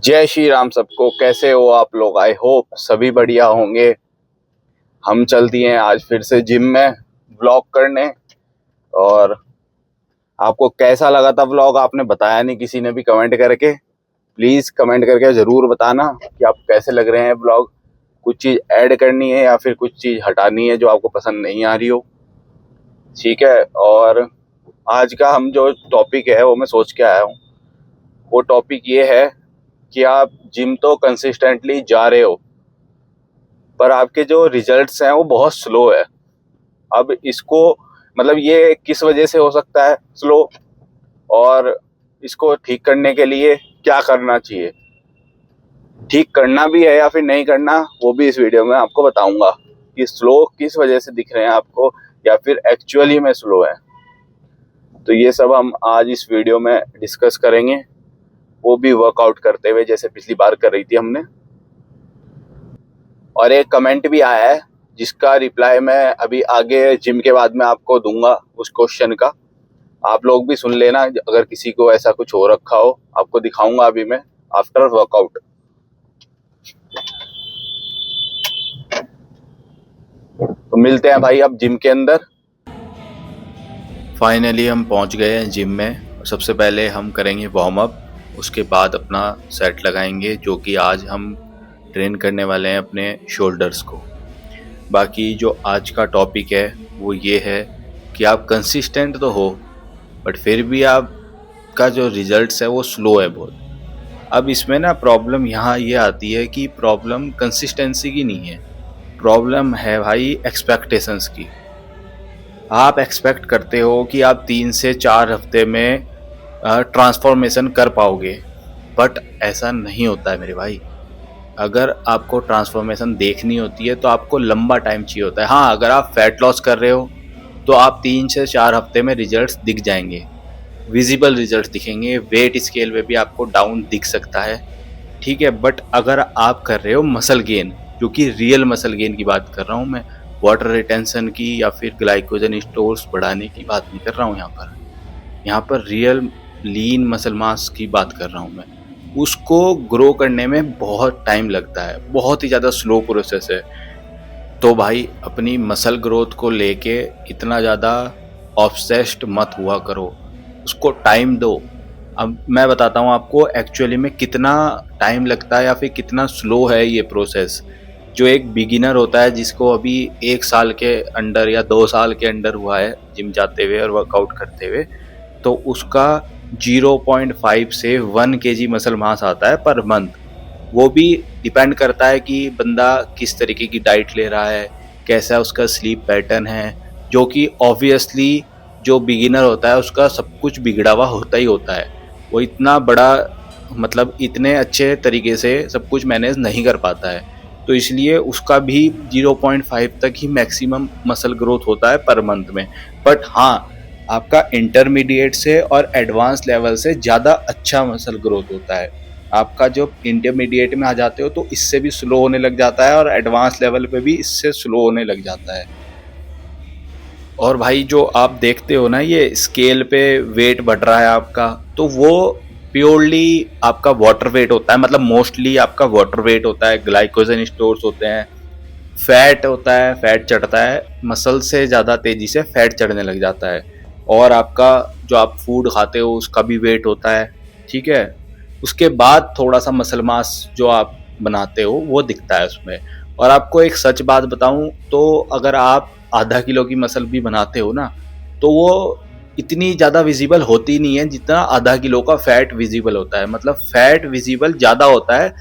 जय श्री राम सबको। कैसे हो आप लोग? आई होप सभी बढ़िया होंगे। हम चल दिए हैं आज फिर से जिम में व्लॉग करने। और आपको कैसा लगा था व्लॉग? आपने बताया नहीं किसी ने भी कमेंट करके। प्लीज़ कमेंट करके ज़रूर बताना कि आप कैसे लग रहे हैं व्लॉग। कुछ चीज़ ऐड करनी है या फिर कुछ चीज़ हटानी है जो आपको पसंद नहीं आ रही हो, ठीक है। और आज का हम जो टॉपिक है वो मैं सोच के आया हूँ। वो टॉपिक ये है कि आप जिम तो कंसिस्टेंटली जा रहे हो पर आपके जो रिजल्ट्स हैं वो बहुत स्लो है। अब इसको मतलब ये किस वजह से हो सकता है स्लो, और इसको ठीक करने के लिए क्या करना चाहिए, ठीक करना भी है या फिर नहीं करना, वो भी इस वीडियो में आपको बताऊंगा कि स्लो किस वजह से दिख रहे हैं आपको या फिर एक्चुअली में स्लो है। तो ये सब हम आज इस वीडियो में डिस्कस करेंगे, वो भी वर्कआउट करते हुए जैसे पिछली बार कर रही थी हमने। और एक कमेंट भी आया है जिसका रिप्लाई मैं अभी आगे जिम के बाद में आपको दूंगा, उस क्वेश्चन का। आप लोग भी सुन लेना, अगर किसी को ऐसा कुछ हो रखा हो आपको दिखाऊंगा अभी मैं आफ्टर वर्कआउट। तो मिलते हैं भाई अब जिम के अंदर। फाइनली हम पहुंच गए हैं जिम में। सबसे पहले हम करेंगे वार्म अप, उसके बाद अपना सेट लगाएंगे जो कि आज हम ट्रेन करने वाले हैं अपने शोल्डर्स को। बाकी जो आज का टॉपिक है वो ये है कि आप कंसिस्टेंट तो हो बट फिर भी आपका जो रिजल्ट्स है वो स्लो है बहुत। अब इसमें ना प्रॉब्लम यहाँ ये आती है कि प्रॉब्लम कंसिस्टेंसी की नहीं है, प्रॉब्लम है भाई एक्सपेक्टेशंस की। आप एक्सपेक्ट करते हो कि आप 3 से 4 हफ्ते में ट्रांसफॉर्मेशन कर पाओगे, बट ऐसा नहीं होता है मेरे भाई। अगर आपको ट्रांसफॉर्मेशन देखनी होती है तो आपको लंबा टाइम चाहिए होता है। हाँ, अगर आप फैट लॉस कर रहे हो तो आप 3 से 4 हफ्ते में रिजल्ट्स दिख जाएंगे, विजिबल रिजल्ट्स दिखेंगे। वेट स्केल पे भी आपको डाउन दिख सकता है, ठीक है। बट अगर आप कर रहे हो मसल गेन, जो कि रियल मसल गेन की बात कर रहा हूँ मैं, वाटर रिटेंशन की या फिर ग्लाइकोजन स्टोर्स बढ़ाने की बात नहीं कर रहा हूँ। यहाँ पर रियल लीन मसल मास की बात कर रहा हूँ मैं। उसको ग्रो करने में बहुत टाइम लगता है, बहुत ही ज़्यादा स्लो प्रोसेस है। तो भाई अपनी मसल ग्रोथ को लेके इतना ज़्यादा ऑब्सेस्ड मत हुआ करो, उसको टाइम दो। अब मैं बताता हूँ आपको एक्चुअली में कितना टाइम लगता है या फिर कितना स्लो है ये प्रोसेस। जो एक बिगिनर होता है जिसको अभी 1 साल के अंडर या 2 साल के अंडर हुआ है जिम जाते हुए और वर्कआउट करते हुए, तो उसका 0.5 से 1 kg मसल मास आता है पर मंथ। वो भी डिपेंड करता है कि बंदा किस तरीके की डाइट ले रहा है, कैसा उसका स्लीप पैटर्न है, जो कि ऑब्वियसली जो बिगिनर होता है उसका सब कुछ बिगड़ा हुआ होता ही होता है। वो इतना बड़ा मतलब इतने अच्छे तरीके से सब कुछ मैनेज नहीं कर पाता है, तो इसलिए उसका भी 0.5 तक ही मैक्सिमम मसल ग्रोथ होता है पर मंथ में। बट हाँ, आपका इंटरमीडिएट से और एडवांस लेवल से ज़्यादा अच्छा मसल ग्रोथ होता है। आपका जो इंटरमीडिएट में आ जाते हो तो इससे भी स्लो होने लग जाता है और एडवांस लेवल पे भी इससे स्लो होने लग जाता है। और भाई जो आप देखते हो ना ये स्केल पे वेट बढ़ रहा है आपका, तो वो प्योरली आपका वाटर वेट होता है। मतलब मोस्टली आपका वाटर वेट होता है, ग्लाइकोजन स्टोर्स होते हैं, फैट होता है, फैट चढ़ता है, मसल से ज़्यादा तेज़ी से फैट चढ़ने लग जाता है। और आपका जो आप फूड खाते हो उसका भी वेट होता है, ठीक है। उसके बाद थोड़ा सा मसल मास जो आप बनाते हो वो दिखता है उसमें। और आपको एक सच बात बताऊं तो अगर आप आधा किलो की मसल भी बनाते हो ना, तो वो इतनी ज़्यादा विजिबल होती नहीं है जितना आधा किलो का फैट विजिबल होता है। मतलब फैट विजिबल ज़्यादा होता है।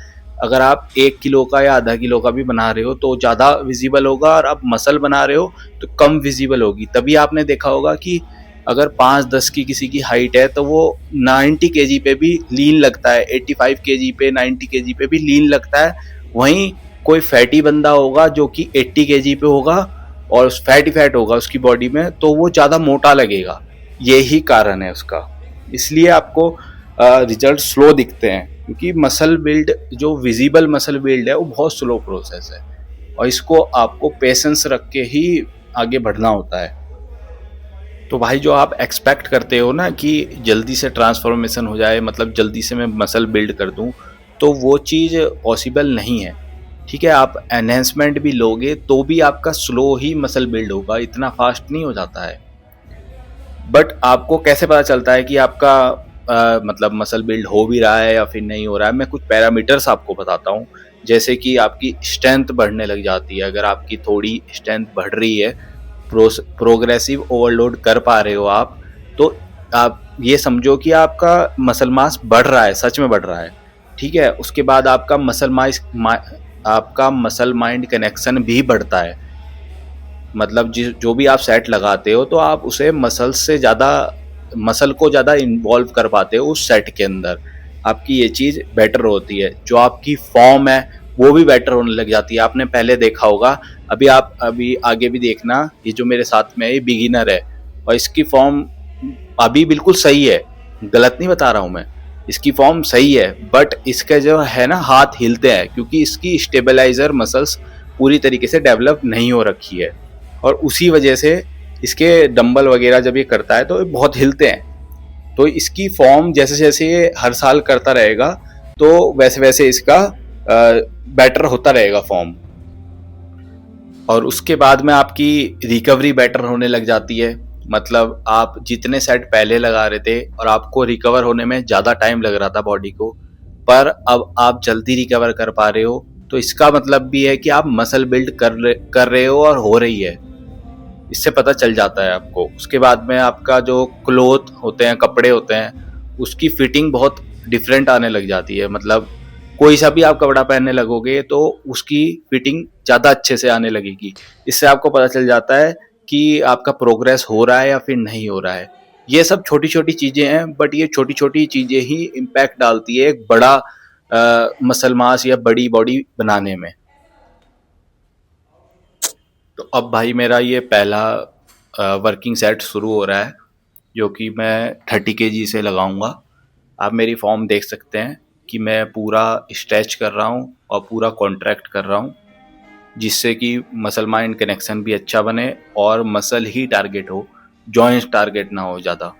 अगर आप 1 किलो का या आधा किलो का भी बना रहे हो तो ज़्यादा विजिबल होगा, और आप मसल बना रहे हो तो कम विजिबल होगी। तभी आपने देखा होगा कि अगर 5-10 की किसी की हाइट है तो वो 90 केजी पे भी लीन लगता है, 85 केजी पे, 90 केजी पे भी लीन लगता है। वहीं कोई फैटी बंदा होगा जो कि 80 केजी पे होगा और फैट होगा उसकी बॉडी में, तो वो ज़्यादा मोटा लगेगा। यही कारण है उसका। इसलिए आपको रिजल्ट स्लो दिखते हैं, क्योंकि मसल बिल्ड जो विजिबल मसल बिल्ड है वो बहुत स्लो प्रोसेस है, और इसको आपको पेशेंस रख के ही आगे बढ़ना होता है। तो भाई जो आप एक्सपेक्ट करते हो ना कि जल्दी से ट्रांसफॉर्मेशन हो जाए, मतलब जल्दी से मैं मसल बिल्ड कर दूं, तो वो चीज़ पॉसिबल नहीं है। ठीक है, आप एनहेंसमेंट भी लोगे तो भी आपका स्लो ही मसल बिल्ड होगा, इतना फास्ट नहीं हो जाता है। बट आपको कैसे पता चलता है कि आपका मतलब मसल बिल्ड हो भी रहा है या फिर नहीं हो रहा है? मैं कुछ पैरामीटर्स आपको बताता हूँ। जैसे कि आपकी स्ट्रेंथ बढ़ने लग जाती है। अगर आपकी थोड़ी स्ट्रेंथ बढ़ रही है, प्रोग्रेसिव ओवरलोड कर पा रहे हो आप, तो आप ये समझो कि आपका मसल मास बढ़ रहा है, सच में बढ़ रहा है। ठीक है, उसके बाद आपका मसल माइंड कनेक्शन भी बढ़ता है। मतलब जो भी आप सेट लगाते हो तो आप उसे मसल को ज़्यादा इन्वॉल्व कर पाते हो उस सेट के अंदर। आपकी ये चीज़ बेटर होती है। जो आपकी फॉर्म है वो भी बेटर होने लग जाती है। आपने पहले देखा होगा, अभी आगे भी देखना, ये जो मेरे साथ में है ये बिगिनर है और इसकी फॉर्म अभी बिल्कुल सही है, गलत नहीं बता रहा हूँ मैं, इसकी फॉर्म सही है। बट इसके जो है ना, हाथ हिलते हैं क्योंकि इसकी स्टेबलाइजर मसल्स पूरी तरीके से डेवलप नहीं हो रखी है और उसी वजह से इसके डंबल वगैरह जब ये करता है तो ये बहुत हिलते हैं। तो इसकी फॉर्म जैसे जैसे ये हर साल करता रहेगा तो वैसे वैसे इसका बेटर होता रहेगा फॉर्म। और उसके बाद में आपकी रिकवरी बेटर होने लग जाती है। मतलब आप जितने सेट पहले लगा रहे थे और आपको रिकवर होने में ज़्यादा टाइम लग रहा था बॉडी को, पर अब आप जल्दी रिकवर कर पा रहे हो, तो इसका मतलब भी है कि आप मसल बिल्ड कर रहे हो और हो रही है। इससे पता चल जाता है आपको। उसके बाद में आपका जो क्लोथ होते हैं, कपड़े होते हैं, उसकी फिटिंग बहुत डिफरेंट आने लग जाती है। मतलब कोई सा भी आप कपड़ा पहनने लगोगे तो उसकी फिटिंग ज़्यादा अच्छे से आने लगेगी। इससे आपको पता चल जाता है कि आपका प्रोग्रेस हो रहा है या फिर नहीं हो रहा है। ये सब छोटी छोटी चीज़ें हैं, बट ये छोटी छोटी चीज़ें ही इम्पैक्ट डालती है एक बड़ा मसल मास या बड़ी बॉडी बनाने में। तो अब भाई मेरा ये पहला वर्किंग सेट शुरू हो रहा है, जो कि मैं 30 kg से लगाऊंगा। आप मेरी फॉर्म देख सकते हैं कि मैं पूरा स्ट्रेच कर रहा हूँ और पूरा कॉन्ट्रैक्ट कर रहा हूँ, जिससे कि मसल माइंड कनेक्शन भी अच्छा बने और मसल ही टारगेट हो, जॉइंट्स टारगेट ना हो ज़्यादा।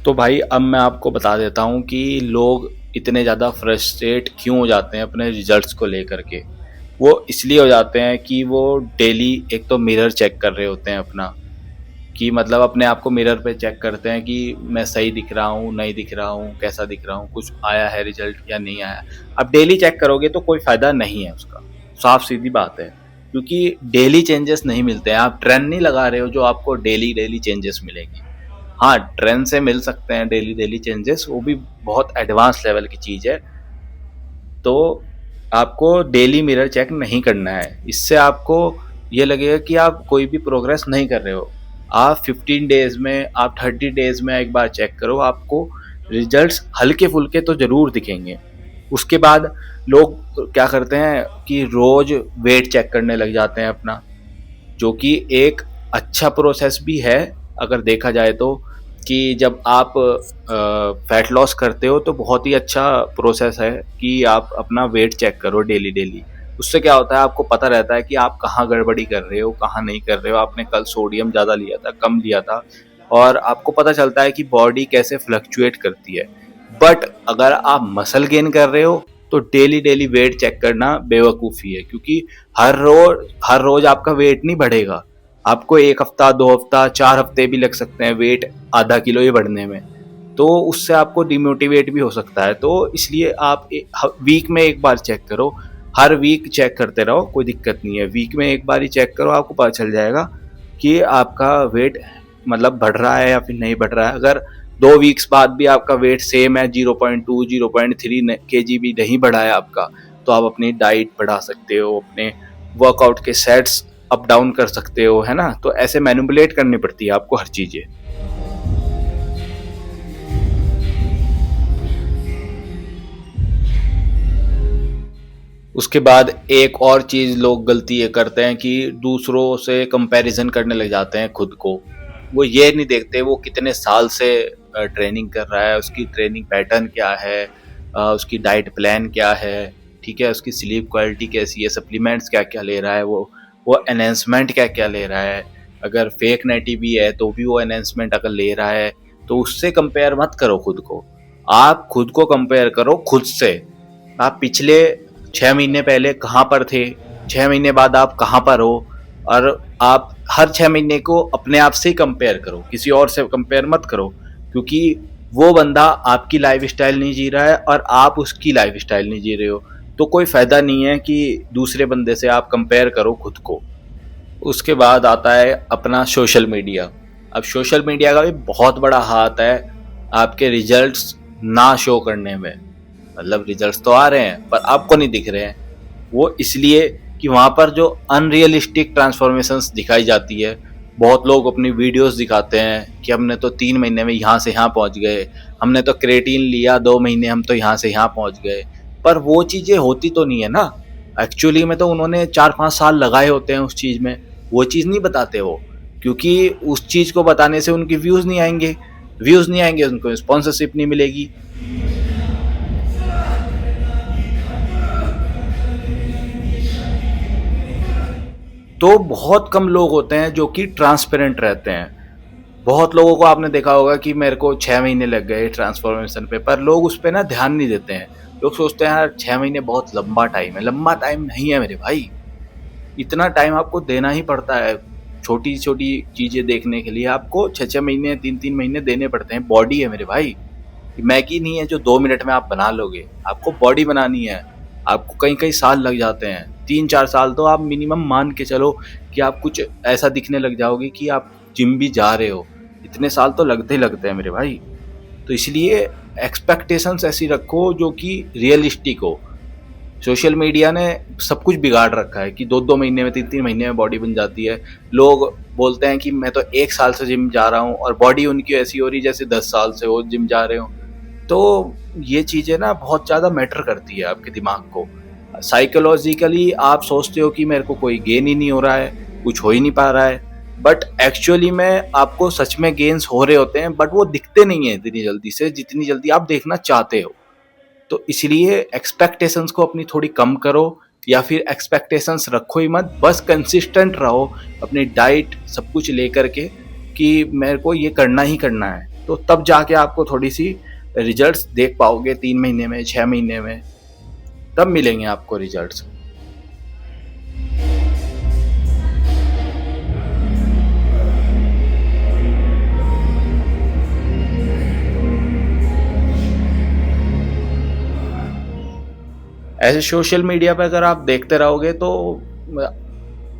तो भाई अब मैं आपको बता देता हूँ कि लोग इतने ज़्यादा फ्रस्ट्रेट क्यों हो जाते हैं अपने रिजल्ट्स को लेकर के। वो इसलिए हो जाते हैं कि वो डेली एक तो मिरर चेक कर रहे होते हैं अपना, कि मतलब अपने आप को मिरर पे चेक करते हैं कि मैं सही दिख रहा हूँ, नहीं दिख रहा हूँ, कैसा दिख रहा हूँ, कुछ आया है रिजल्ट या नहीं आया। अब डेली चेक करोगे तो कोई फ़ायदा नहीं है उसका, साफ सीधी बात है, क्योंकि डेली चेंजेस नहीं मिलते हैं। आप ट्रेंड नहीं लगा रहे हो जो आपको डेली डेली चेंजेस मिलेंगे। हाँ, ट्रेंड से मिल सकते हैं डेली डेली चेंजेस, वो भी बहुत एडवांस लेवल की चीज़ है। तो आपको डेली मिरर चेक नहीं करना है। इससे आपको ये लगेगा कि आप कोई भी प्रोग्रेस नहीं कर रहे हो। आप 15 डेज में, आप 30 डेज में एक बार चेक करो, आपको रिजल्ट्स हल्के फुल्के तो ज़रूर दिखेंगे। उसके बाद लोग क्या करते हैं कि रोज़ वेट चेक करने लग जाते हैं अपना, जो कि एक अच्छा प्रोसेस भी है अगर देखा जाए तो। कि जब आप फैट लॉस करते हो तो बहुत ही अच्छा प्रोसेस है कि आप अपना वेट चेक करो डेली डेली। उससे क्या होता है, आपको पता रहता है कि आप कहाँ गड़बड़ी कर रहे हो, कहाँ नहीं कर रहे हो, आपने कल सोडियम ज़्यादा लिया था, कम लिया था, और आपको पता चलता है कि बॉडी कैसे फ्लक्चुएट करती है। बट अगर आप मसल गेन कर रहे हो तो डेली डेली वेट चेक करना बेवकूफ़ी है, क्योंकि हर रोज आपका वेट नहीं बढ़ेगा। आपको 1 हफ्ता, 2 हफ्ता, 4 हफ्ते भी लग सकते हैं वेट आधा किलो ही बढ़ने में। तो उससे आपको डिमोटिवेट भी हो सकता है। तो इसलिए आप वीक में एक बार चेक करो, हर वीक चेक करते रहो, कोई दिक्कत नहीं है। वीक में एक बार ही चेक करो, आपको पता चल जाएगा कि आपका वेट मतलब बढ़ रहा है या फिर नहीं बढ़ रहा है। अगर 2 वीक्स बाद भी आपका वेट सेम है, 0.2 0.3 kg भी नहीं बढ़ा है आपका, तो आप अपनी डाइट बढ़ा सकते हो, अपने वर्कआउट के सेट्स अप डाउन कर सकते हो, है ना। तो ऐसे मैनिपुलेट करनी पड़ती है आपको हर चीज़ें। उसके बाद एक और चीज़ लोग गलती ये करते हैं कि दूसरों से कंपैरिजन करने लग जाते हैं खुद को। वो ये नहीं देखते वो कितने साल से ट्रेनिंग कर रहा है, उसकी ट्रेनिंग पैटर्न क्या है, उसकी डाइट प्लान क्या है, ठीक है, उसकी स्लीप क्वालिटी कैसी है, सप्लीमेंट्स क्या क्या ले रहा है, वो एनहेंसमेंट क्या क्या ले रहा है। अगर फेक नेटी भी है तो भी वो एनहेंसमेंट अगर ले रहा है तो उससे कंपेयर मत करो खुद को। आप खुद को कंपेयर करो खुद से। आप पिछले 6 महीने पहले कहाँ पर थे, 6 महीने बाद आप कहाँ पर हो, और आप हर 6 महीने को अपने आप से ही कंपेयर करो, किसी और से कंपेयर मत करो। क्योंकि वो बंदा आपकी लाइफ स्टाइल नहीं जी रहा है और आप उसकी लाइफ स्टाइल नहीं जी रहे हो, तो कोई फ़ायदा नहीं है कि दूसरे बंदे से आप कंपेयर करो खुद को। उसके बाद आता है अपना सोशल मीडिया। अब सोशल मीडिया का भी बहुत बड़ा हाथ है आपके रिजल्ट्स ना शो करने में। मतलब रिजल्ट्स तो आ रहे हैं पर आपको नहीं दिख रहे हैं। वो इसलिए कि वहाँ पर जो अनरियलिस्टिक ट्रांसफॉर्मेशंस दिखाई जाती है। बहुत लोग अपनी वीडियोस दिखाते हैं कि हमने तो 3 महीने में यहाँ से यहाँ पहुँच गए, हमने तो क्रेटीन लिया 2 महीने हम तो यहाँ से यहाँ पहुँच गए। पर वो चीज़ें होती तो नहीं है ना। एक्चुअली में तो उन्होंने 4-5 साल लगाए होते हैं उस चीज़ में, वो चीज़ नहीं बताते वो। क्योंकि उस चीज़ को बताने से उनकी व्यूज़ नहीं आएंगे, व्यूज़ नहीं आएंगे उनको स्पॉन्सरशिप नहीं मिलेगी। तो बहुत कम लोग होते हैं जो कि ट्रांसपेरेंट रहते हैं। बहुत लोगों को आपने देखा होगा कि मेरे को 6 महीने लग गए ट्रांसफॉर्मेशन पे, पर लोग उस पर ना ध्यान नहीं देते हैं। लोग सोचते हैं यार 6 महीने बहुत लंबा टाइम है। लंबा टाइम नहीं है मेरे भाई, इतना टाइम आपको देना ही पड़ता है। छोटी छोटी चीज़ें देखने के लिए आपको 6-6 महीने 3-3 महीने देने पड़ते हैं। बॉडी है मेरे भाई, मैगी नहीं है जो 2 मिनट में आप बना लोगे। आपको बॉडी बनानी है, आपको कई कई साल लग जाते हैं। 3-4 साल तो आप मिनिमम मान के चलो कि आप कुछ ऐसा दिखने लग जाओगे कि आप जिम भी जा रहे हो। इतने साल तो लगते ही लगते हैं मेरे भाई। तो इसलिए एक्सपेक्टेशंस ऐसी रखो जो कि रियलिस्टिक हो। सोशल मीडिया ने सब कुछ बिगाड़ रखा है कि 2-2 महीने में 3-3 महीने में बॉडी बन जाती है। लोग बोलते हैं कि मैं तो 1 साल से जिम जा रहा हूँ और बॉडी उनकी ऐसी हो रही जैसे 10 साल से वो जिम जा रहे हो। तो ये चीज़ें ना बहुत ज़्यादा मैटर करती है आपके दिमाग को। साइकोलॉजिकली आप सोचते हो कि मेरे को कोई गेन ही नहीं हो रहा है, कुछ हो ही नहीं पा रहा है, बट एक्चुअली में आपको सच में गेन्स हो रहे होते हैं, बट वो दिखते नहीं है इतनी जल्दी से जितनी जल्दी आप देखना चाहते हो। तो इसलिए एक्सपेक्टेशंस को अपनी थोड़ी कम करो, या फिर एक्सपेक्टेशंस रखो ही मत। बस कंसिस्टेंट रहो अपनी डाइट सब कुछ लेकर के कि मेरे को ये करना ही करना है। तो तब जाके आपको थोड़ी सी रिजल्ट्स देख पाओगे 3 महीने में, 6 महीने में, तब मिलेंगे आपको रिजल्ट्स। ऐसे सोशल मीडिया पे अगर आप देखते रहोगे तो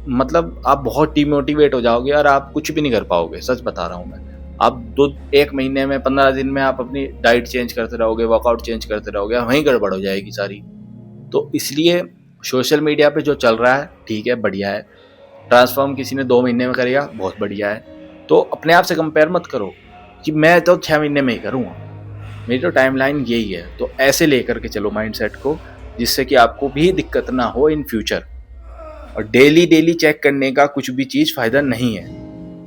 मतलब आप बहुत डिमोटिवेट हो जाओगे और आप कुछ भी नहीं कर पाओगे। सच बता रहा हूँ मैं। आप 1 महीने में 15 दिन में आप अपनी डाइट चेंज करते रहोगे, वर्कआउट चेंज करते रहोगे, वहीं गड़बड़ हो जाएगी सारी। तो इसलिए सोशल मीडिया पे जो चल रहा है ठीक है, बढ़िया है। ट्रांसफॉर्म किसी ने 2 महीने में करेगा, बहुत बढ़िया है। तो अपने आप से कंपेयर मत करो कि मैं तो 6 महीने में ही करूँगा, मेरी तो टाइमलाइन यही है। तो ऐसे लेकर के चलो माइंडसेट को, जिससे कि आपको भी दिक्कत ना हो इन फ्यूचर। और डेली डेली चेक करने का कुछ भी चीज़ फ़ायदा नहीं है।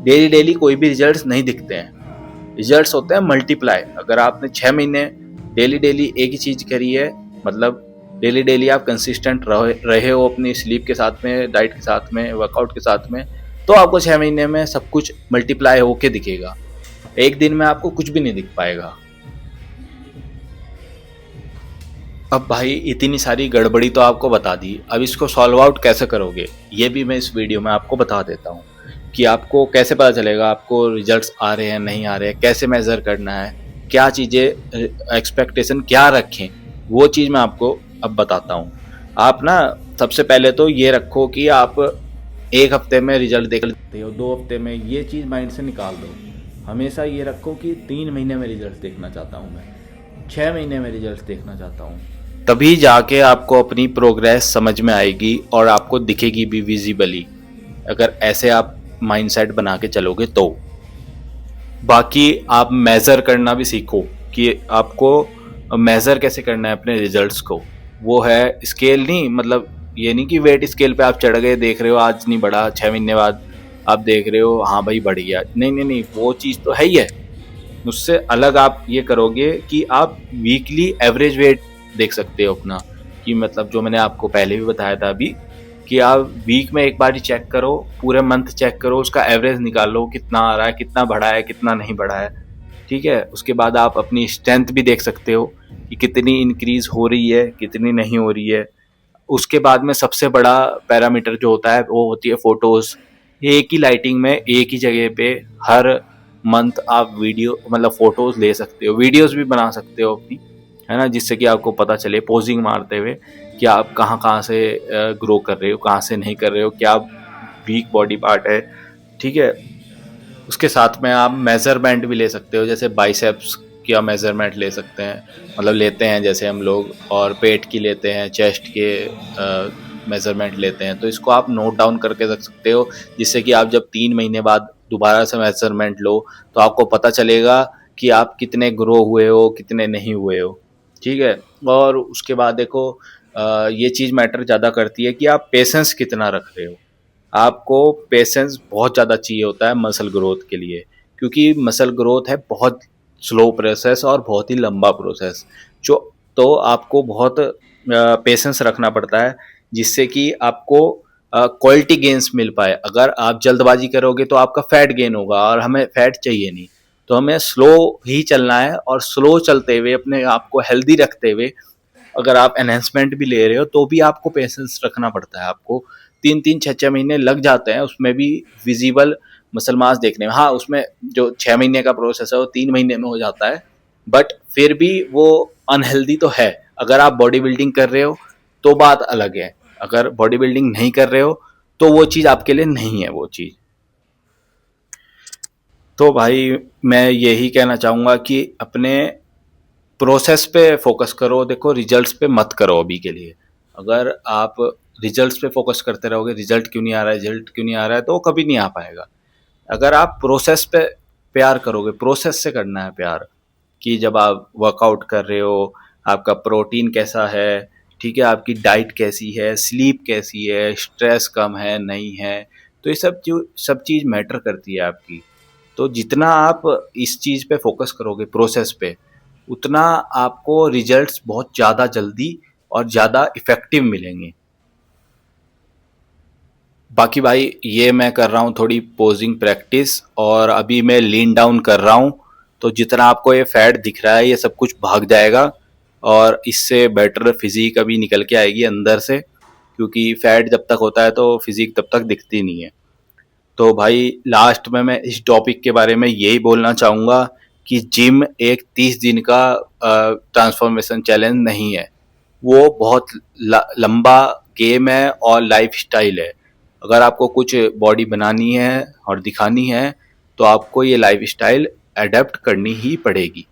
डेली डेली कोई भी रिजल्ट्स नहीं दिखते हैं। रिजल्ट्स होते हैं मल्टीप्लाई। अगर आपने 6 महीने डेली डेली एक ही चीज़ करी है, मतलब डेली डेली आप कंसिस्टेंट रहे हो अपनी स्लीप के साथ में, डाइट के साथ में, वर्कआउट के साथ में, तो आपको 6 महीने में सब कुछ मल्टीप्लाई होके दिखेगा। एक दिन में आपको कुछ भी नहीं दिख पाएगा। अब भाई इतनी सारी गड़बड़ी तो आपको बता दी, अब इसको सॉल्व आउट कैसे करोगे ये भी मैं इस वीडियो में आपको बता देता हूँ कि आपको कैसे पता चलेगा आपको रिजल्ट्स आ रहे हैं नहीं आ रहे हैं, कैसे मेज़र करना है, क्या चीज़ें एक्सपेक्टेशन क्या रखें, वो चीज़ मैं आपको अब बताता हूँ। आप ना सबसे पहले तो ये रखो कि आप 1 हफ्ते में रिजल्ट देख लेते हो, 2 हफ्ते में, ये चीज़ माइंड से निकाल दो। हमेशा ये रखो कि 3 महीने में रिजल्ट देखना चाहता हूँ मैं, 6 महीने में रिजल्ट देखना चाहता हूँ। तभी जाके आपको अपनी प्रोग्रेस समझ में आएगी और आपको दिखेगी भी विजिबली, अगर ऐसे आप माइंडसेट बना के चलोगे तो। बाकी आप मेज़र करना भी सीखो कि आपको मेज़र कैसे करना है अपने रिजल्ट्स को। वो है स्केल नहीं, मतलब ये नहीं कि वेट स्केल पे आप चढ़ गए, देख रहे हो आज नहीं बढ़ा, 6 महीने बाद आप देख रहे हो हाँ भाई बढ़ गया, नहीं नहीं नहीं, वो चीज़ तो है ही है। उससे अलग आप ये करोगे कि आप वीकली एवरेज वेट देख सकते हो अपना, कि मतलब जो मैंने आपको पहले भी बताया था अभी, कि आप वीक में एक बार ही चेक करो, पूरे मंथ चेक करो, उसका एवरेज निकालो कितना आ रहा है, कितना बढ़ा है, कितना नहीं बढ़ा है। ठीक है, उसके बाद आप अपनी स्ट्रेंथ भी देख सकते हो कि कितनी इंक्रीज हो रही है, कितनी नहीं हो रही है। उसके बाद में सबसे बड़ा पैरामीटर जो होता है वो होती है फोटोज। एक ही लाइटिंग में एक ही जगह पे हर मंथ आप वीडियो मतलब फोटोज ले सकते हो, वीडियोज भी बना सकते हो अपनी, है ना, जिससे कि आपको पता चले पोजिंग मारते हुए कि आप कहाँ कहाँ से ग्रो कर रहे हो, कहाँ से नहीं कर रहे हो, क्या वीक बॉडी पार्ट है। ठीक है, उसके साथ में आप मेजरमेंट भी ले सकते हो, जैसे बाइसेप्स का मेजरमेंट ले सकते हैं, मतलब लेते हैं जैसे हम लोग, और पेट की लेते हैं, चेस्ट के मेजरमेंट लेते हैं, तो इसको आप नोट डाउन करके रख सकते हो, जिससे कि आप जब 3 महीने बाद दोबारा से मेजरमेंट लो तो आपको पता चलेगा कि आप कितने ग्रो हुए हो, कितने नहीं हुए हो। ठीक है, और उसके बाद देखो ये चीज़ मैटर ज़्यादा करती है कि आप पेशेंस कितना रख रहे हो। आपको पेशेंस बहुत ज़्यादा चाहिए होता है मसल ग्रोथ के लिए, क्योंकि मसल ग्रोथ है बहुत स्लो प्रोसेस और बहुत ही लंबा प्रोसेस, जो तो आपको बहुत पेशेंस रखना पड़ता है, जिससे कि आपको क्वालिटी गेंस मिल पाए। अगर आप जल्दबाजी करोगे तो आपका फैट गेन होगा, और हमें फैट चाहिए नहीं, तो हमें स्लो ही चलना है, और स्लो चलते हुए अपने आप को हेल्दी रखते हुए अगर आप एनहेंसमेंट भी ले रहे हो तो भी आपको पेशेंस रखना पड़ता है। आपको 3-3 6-6 महीने लग जाते हैं उसमें भी विजिबल मसल मास देखने में। हाँ, उसमें जो 6 महीने का प्रोसेस है वो 3 महीने में हो जाता है, बट फिर भी वो अनहेल्दी तो है। अगर आप बॉडी बिल्डिंग कर रहे हो तो बात अलग है, अगर बॉडी बिल्डिंग नहीं कर रहे हो तो वो चीज़ आपके लिए नहीं है वो चीज़। तो भाई मैं यही कहना चाहूँगा कि अपने प्रोसेस पे फोकस करो, देखो रिजल्ट्स पे मत करो अभी के लिए। अगर आप रिजल्ट्स पे फोकस करते रहोगे, रिजल्ट क्यों नहीं आ रहा है, रिजल्ट क्यों नहीं आ रहा है, तो वो कभी नहीं आ पाएगा। अगर आप प्रोसेस पे प्यार करोगे, प्रोसेस से करना है प्यार, कि जब आप वर्कआउट कर रहे हो आपका प्रोटीन कैसा है, ठीक है, आपकी डाइट कैसी है, स्लीप कैसी है, स्ट्रेस कम है नहीं है, तो ये सब चीज़ मैटर करती है आपकी। तो जितना आप इस चीज़ पे फोकस करोगे प्रोसेस पे, उतना आपको रिजल्ट्स बहुत ज़्यादा जल्दी और ज़्यादा इफ़ेक्टिव मिलेंगे। बाकी भाई ये मैं कर रहा हूँ थोड़ी पोजिंग प्रैक्टिस, और अभी मैं लीन डाउन कर रहा हूँ, तो जितना आपको ये फैट दिख रहा है ये सब कुछ भाग जाएगा, और इससे बेटर फिजिक अभी निकल के आएगी अंदर से, क्योंकि फैट जब तक होता है तो फिजिक तब तक दिखती नहीं है। तो भाई लास्ट में मैं इस टॉपिक के बारे में यही बोलना चाहूँगा कि जिम एक 30 दिन का ट्रांसफॉर्मेशन चैलेंज नहीं है, वो बहुत लंबा गेम है और लाइफ स्टाइल है। अगर आपको कुछ बॉडी बनानी है और दिखानी है तो आपको ये लाइफ स्टाइल अडेप्ट करनी ही पड़ेगी।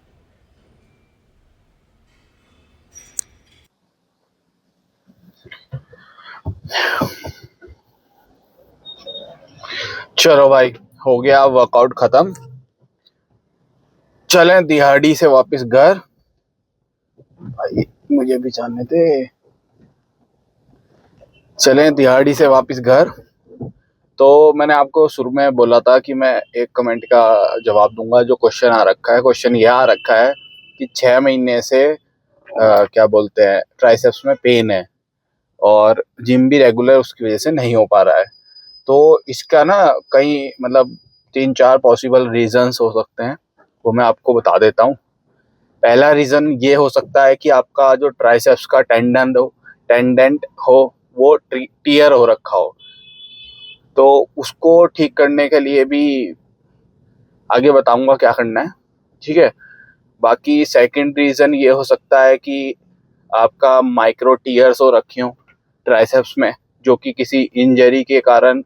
चलो भाई, हो गया वर्कआउट खत्म, चलें दिहाड़ी से वापस घर। भाई मुझे भी जानने थे, चलें दिहाड़ी से वापस घर। तो मैंने आपको शुरू में बोला था कि मैं एक कमेंट का जवाब दूंगा। जो क्वेश्चन आ रखा है, क्वेश्चन यह आ रखा है कि 6 महीने से क्या बोलते हैं ट्राइसेप्स में पेन है, और जिम भी रेगुलर उसकी वजह से नहीं हो पा रहा है। तो इसका ना कई मतलब 3-4 पॉसिबल रीजंस हो सकते हैं, वो मैं आपको बता देता हूँ। पहला रीज़न ये हो सकता है कि आपका जो ट्राइसेप्स का टेंडेंट हो वो टियर हो रखा हो, तो उसको ठीक करने के लिए भी आगे बताऊंगा क्या करना है। ठीक है, बाकी सेकंड रीज़न ये हो सकता है कि आपका माइक्रो टीयर्स हो रखे हो ट्राइसेप्स में, जो कि किसी इंजरी के कारण,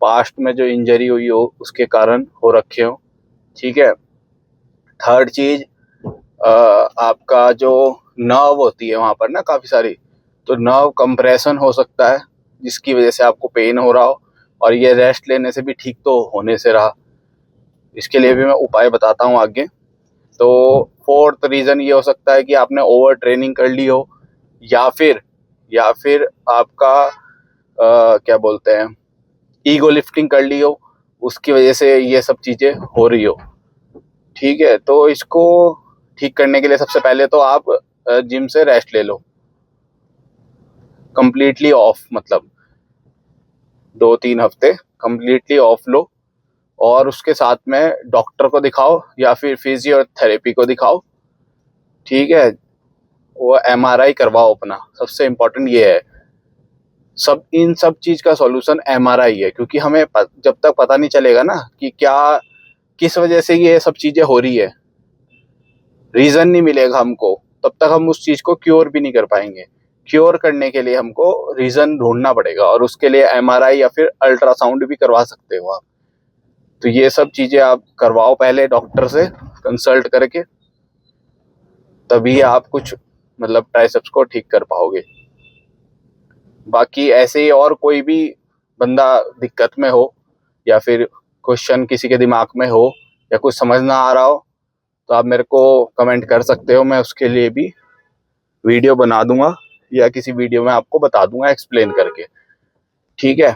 पास्ट में जो इंजरी हुई हो उसके कारण हो रखे हो। ठीक है, थर्ड चीज़ आपका जो नर्व होती है वहाँ पर ना काफ़ी सारी, तो नर्व कंप्रेशन हो सकता है जिसकी वजह से आपको पेन हो रहा हो, और ये रेस्ट लेने से भी ठीक तो होने से रहा। इसके लिए भी मैं उपाय बताता हूँ आगे। तो फोर्थ रीज़न ये हो सकता है कि आपने ओवर ट्रेनिंग कर ली हो, या फिर या फिर आपका क्या बोलते हैं ईगो लिफ्टिंग कर ली हो, उसकी वजह से ये सब चीज़ें हो रही हो। ठीक है, तो इसको ठीक करने के लिए सबसे पहले तो आप जिम से रेस्ट ले लो, कंप्लीटली ऑफ, मतलब 2-3 हफ्ते कंप्लीटली ऑफ लो, और उसके साथ में डॉक्टर को दिखाओ या फिर फिजियोथेरेपी को दिखाओ। ठीक है, वो एमआरआई करवाओ अपना, सबसे इम्पोर्टेंट ये है। इन सब चीज़ का सॉल्यूशन एमआरआई है, क्योंकि हमें जब तक पता नहीं चलेगा ना कि क्या किस वजह से ये सब चीज़ें हो रही है, रीज़न नहीं मिलेगा हमको, तब तक हम उस चीज़ को क्योर भी नहीं कर पाएंगे। क्योर करने के लिए हमको रीज़न ढूंढना पड़ेगा, और उसके लिए एमआरआई या फिर अल्ट्रासाउंड भी करवा सकते हो आप। तो ये सब चीज़ें आप करवाओ पहले डॉक्टर से कंसल्ट करके, तभी आप कुछ मतलब ट्राइसेप्स को ठीक कर पाओगे। बाकी ऐसे ही और कोई भी बंदा दिक्कत में हो, या फिर क्वेश्चन किसी के दिमाग में हो, या कुछ समझ ना आ रहा हो, तो आप मेरे को कमेंट कर सकते हो। मैं उसके लिए भी वीडियो बना दूंगा, या किसी वीडियो में आपको बता दूंगा एक्सप्लेन करके। ठीक है,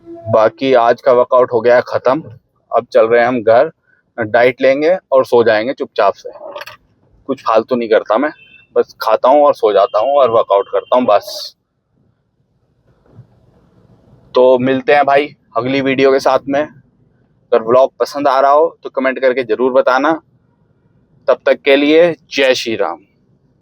बाकी आज का वर्कआउट हो गया है ख़त्म। अब चल रहे हैं हम घर, डाइट लेंगे और सो जाएंगे चुपचाप से। कुछ फालतू नहीं करता मैं, बस खाता हूँ और सो जाता हूँ और वर्कआउट करता हूँ बस। तो मिलते हैं भाई अगली वीडियो के साथ में। अगर व्लॉग पसंद आ रहा हो तो कमेंट करके ज़रूर बताना। तब तक के लिए जय श्री राम।